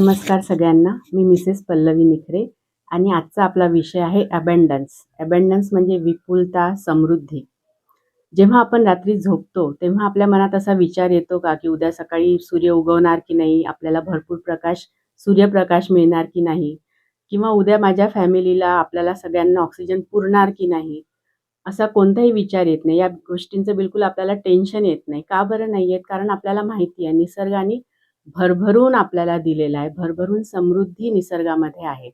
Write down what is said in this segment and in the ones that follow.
नमस्कार सगळ्यांना. मी मिसेस पल्लवी निखरे आणि आजचा आपला विषय आहे अबंडन्स. अबंडन्स म्हणजे विपुलता, समृद्धी. जेव्हा आपण रात्री झोपतो तेव्हा आपल्या मनात असा विचार येतो का की उद्या सकाळी सूर्य उगवणार की नाही, आपल्याला भरपूर सूर्यप्रकाश मिळणार की नाही, किंवा उद्या माझ्या फॅमिलीला आपल्याला सगळ्यांना ऑक्सिजन पुरणार की नाही, असा कोणताही विचार येत नाही. या गोष्टींचं बिलकुल आपल्याला टेन्शन येत नाही. का बरं नाही येत? कारण आपल्याला माहिती आहे निसर्गाने भरभरून आपल्याला दिलेला आहे. भरभरून समृद्धी निसर्गामध्ये आहे.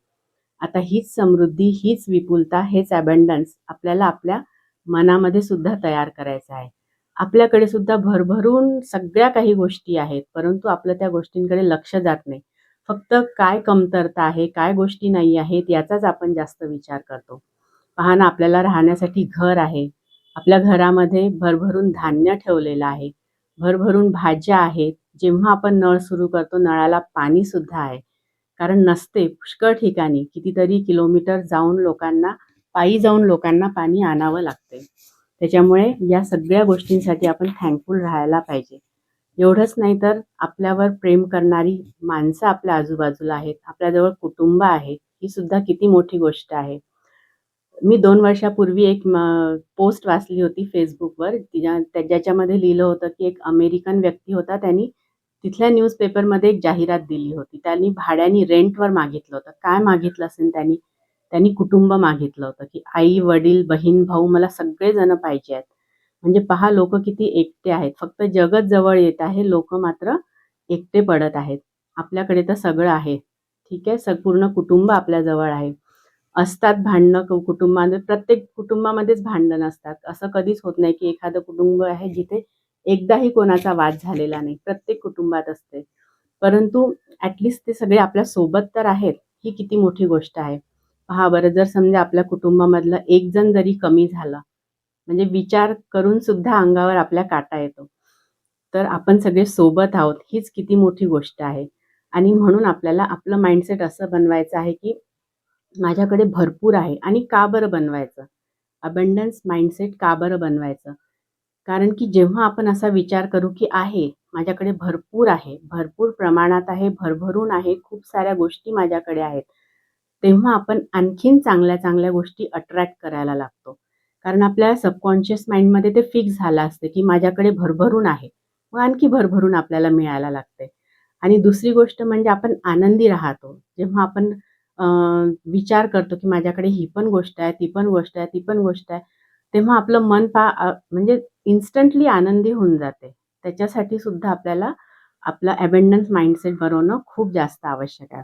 आता हीच समृद्धी, हीच विपुलता, हेच अबंडन्स आपल्याला आपल्या मनामध्ये सुद्धा तयार करायचं आहे. आपल्याकडे सुद्धा भरभरून सगळ्या काही गोष्टी आहेत, परंतु आपलं त्या गोष्टींकडे लक्ष जात नाही. फक्त काय कमतरता आहे, काय गोष्टी नाही आहेत याचाच आपण जास्त विचार करतो. पहा ना, आपल्याला राहण्यासाठी घर आहे. आपल्या घरामध्ये भरभरून धान्य ठेवलेलं आहे. भरभरून भाज्या आहेत. जेव्हा आपण नळ सुरू करतो, नळाला पाणीसुद्धा आहे. कारण नसते पुष्कळ ठिकाणी कितीतरी किलोमीटर पायी जाऊन लोकांना पाणी आणावं लागते. त्याच्यामुळे या सगळ्या गोष्टींसाठी आपण थँकफुल राहायला पाहिजे. एवढंच नाही तर आपल्यावर प्रेम करणारी माणसं आपल्या आजूबाजूला आहेत. आपल्याजवळ कुटुंब आहे. ही सुद्धा किती मोठी गोष्ट आहे. मी 2 वर्षापूर्वी एक पोस्ट वाचली होती Facebookवर. ज्याच्यामध्ये लिहिलं होतं, की एक अमेरिकन व्यक्ती होता. त्यांनी तिथल्या न्यूजपेपरमध्ये एक जाहिरात दिली होती. त्यांनी भाड्याने रेंटवर मागितलं होतं. काय मागितलं असेल त्यांनी? त्यांनी कुटुंब मागितलं होतं, की आई, वडील, बहीण, भाऊ मला सगळेजण पाहिजे आहेत. म्हणजे पहा लोकं किती एकटे आहेत. फक्त जगच जवळ येत आहे. लोकं मात्र एकटे पडत आहेत. आपल्याकडे तर सगळं आहे. ठीक आहे. पूर्ण कुटुंब आपल्याजवळ आहे. असतात भांडणं कुटुंबामध्ये, प्रत्येक कुटुंबामध्येच भांडण असतात. असं कधीच होत नाही की एखादं कुटुंब आहे जिथे एकदाही कोणाचा वाद झालेला नाही. प्रत्येक कुटुंबात असते. परंतु ॲटलीस्ट ते सगळे आपल्या सोबत तर आहेत. ही किती मोठी गोष्ट आहे. पहा बरं, जर समजा आपल्या कुटुंबामधलं एक जण जरी कमी झालं, म्हणजे विचार करून सुद्धा अंगावर आपल्या काटा येतो. तर आपण सगळे सोबत आहोत, हीच किती मोठी गोष्ट आहे. आणि म्हणून आपल्याला आपलं माइंडसेट असं बनवायचं आहे की माझ्याकडे भरपूर आहे. आणि का बरं बनवायचं? अबंडन्स माइंडसेट का बरं बनवायचं? कारण की जेव्हा आपण असा विचार करू की माझ्याकडे भरपूर आहे, भरपूर प्रमाणात आहे, भरभरून आहे, खूप साऱ्या गोष्टी माझ्याकडे आहेत, तेव्हा आपण आणखीन चांगल्या-चांगल्या गोष्टी अट्रॅक्ट करायला लागतो. कारण आपल्या सबकॉन्शियस माइंडमध्ये ते फिक्स झालं असतं की माझ्याकडे भरभरून आहे. मग आणखी भरभरून आपल्याला मिळायला लागते. आणि दुसरी गोष्ट म्हणजे आपण आनंदी राहतो. जेव्हा आपण विचार करतो की माझ्याकडे ही पण गोष्ट आहे, ती पण गोष्ट आहे, ती पण गोष्ट आहे, तेव्हा आपलं मन म्हणजे इन्स्टंटली आनंदी होऊन जाते. त्याच्यासाठी सुद्धा आपल्याला आपला अबंडन्स माइंडसेट बनवणं खूप जास्त आवश्यक आहे.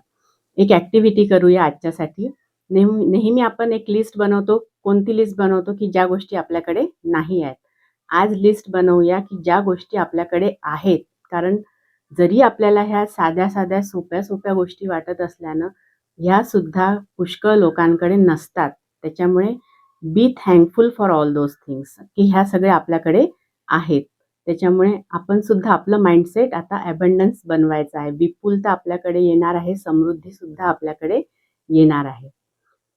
एक ॲक्टिव्हिटी करूया आजच्यासाठी. नेहमी आपण एक लिस्ट बनवतो. कोणती लिस्ट बनवतो? की ज्या गोष्टी आपल्याकडे नाही आहेत. आज लिस्ट बनवूया की ज्या गोष्टी आपल्याकडे आहेत. कारण जरी आपल्याला ह्या साध्या-साध्या, सोप्या-सोप्या गोष्टी वाटत असल्यानं, ह्यासुद्धा पुष्कळ लोकांकडे नसतात. त्याच्यामुळे be thankful for all those things, की ह्या सगळ्या आपल्याकडे आहेत. त्याच्यामुळे आपण सुद्धा आपलं माइंडसेट आता अबंडन्स बनवायचं आहे. विपुलता आपल्याकडे येणार आहे, समृद्धीसुद्धा आपल्याकडे येणार आहे.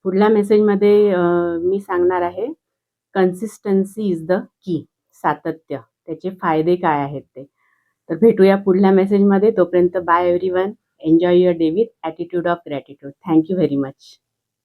पुढल्या मेसेजमध्ये मी सांगणार आहे, कन्सिस्टन्सी इज द की. सातत्य, त्याचे फायदे काय आहेत ते. तर भेटूया पुढल्या मेसेजमध्ये. तोपर्यंत bye everyone. Enjoy your day with attitude of gratitude. Thank you very much.